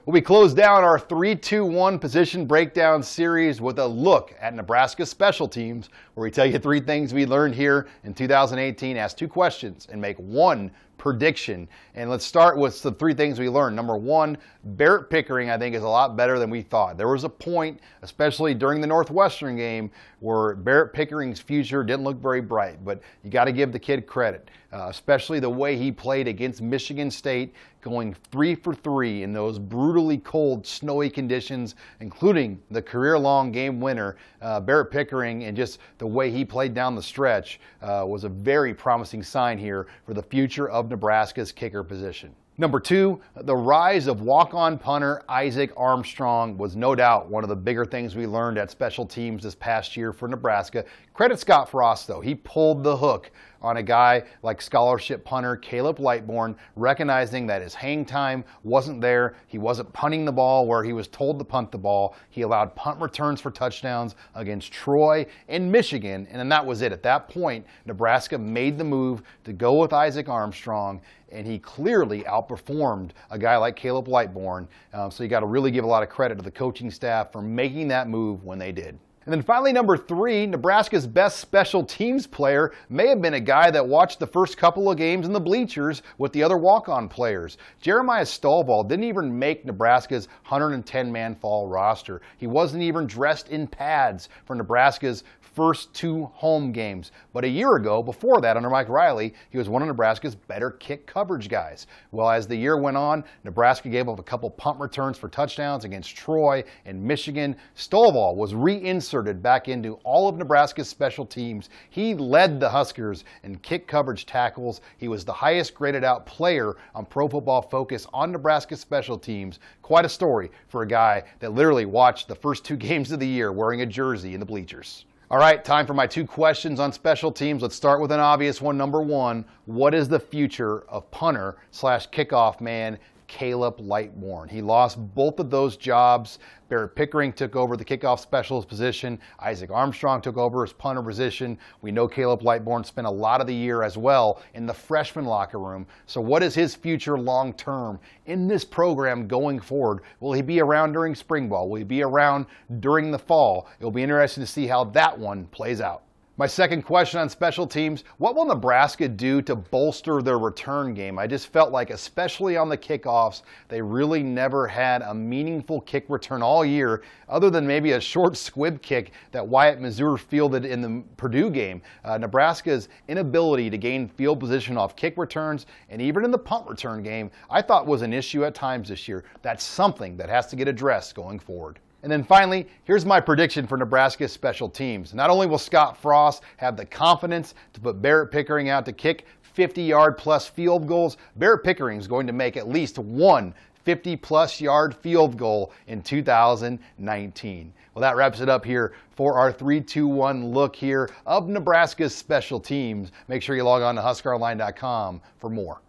We close down our 3-2-1 position breakdown series with a look at Nebraska special teams, where we tell you 3 things we learned here in 2018, ask 2 questions, and make 1 prediction. And let's start with the 3 things we learned. Number 1, Barret Pickering, I think, is a lot better than we thought. There was a point, especially during the Northwestern game, where Barret Pickering's future didn't look very bright, but you got to give the kid credit, especially the way he played against Michigan State, going 3 for 3 in those brutally cold, snowy conditions, including the career-long game winner. Barret Pickering, and just the way he played down the stretch was a very promising sign here for the future of Nebraska's kicker position. Number 2, the rise of walk-on punter Isaac Armstrong was no doubt one of the bigger things we learned at special teams this past year for Nebraska. Credit Scott Frost, though. He pulled the hook on a guy like scholarship punter Caleb Lightbourne, recognizing that his hang time wasn't there. He wasn't punting the ball where he was told to punt the ball. He allowed punt returns for touchdowns against Troy and Michigan, and then that was it. At that point, Nebraska made the move to go with Isaac Armstrong, and he clearly outperformed a guy like Caleb Lightbourne. So you got to really give a lot of credit to the coaching staff for making that move when they did. And then finally, number 3, Nebraska's best special teams player may have been a guy that watched the first couple of games in the bleachers with the other walk-on players. Jeremiah Stovall didn't even make Nebraska's 110-man fall roster. He wasn't even dressed in pads for Nebraska's first 2 home games. But a year ago, before that, under Mike Riley, he was one of Nebraska's better kick coverage guys. Well, as the year went on, Nebraska gave up a couple punt returns for touchdowns against Troy and Michigan. Stovall was reinserted back into all of Nebraska's special teams. He led the Huskers in kick coverage tackles. He was the highest graded out player on Pro Football Focus on Nebraska's special teams. Quite a story for a guy that literally watched the first 2 games of the year wearing a jersey in the bleachers. All right, time for my 2 questions on special teams. Let's start with an obvious one. Number 1, what is the future of punter / kickoff man Caleb Lightbourne? He lost both of those jobs. Barret Pickering took over the kickoff specialist position. Isaac Armstrong took over his punter position. We know Caleb Lightbourne spent a lot of the year as well in the freshman locker room. So what is his future long term in this program going forward? Will he be around during spring ball? Will he be around during the fall? It'll be interesting to see how that one plays out. My second question on special teams, what will Nebraska do to bolster their return game? I just felt like, especially on the kickoffs, they really never had a meaningful kick return all year, other than maybe a short squib kick that Wyatt Mazur fielded in the Purdue game. Nebraska's inability to gain field position off kick returns, and even in the punt return game, I thought was an issue at times this year. That's something that has to get addressed going forward. And then finally, here's my prediction for Nebraska's special teams. Not only will Scott Frost have the confidence to put Barret Pickering out to kick 50-yard plus field goals, Barret Pickering is going to make at least 1 50-plus yard field goal in 2019. Well, that wraps it up here for our 3-2-1 look here of Nebraska's special teams. Make sure you log on to HuskerOnline.com for more.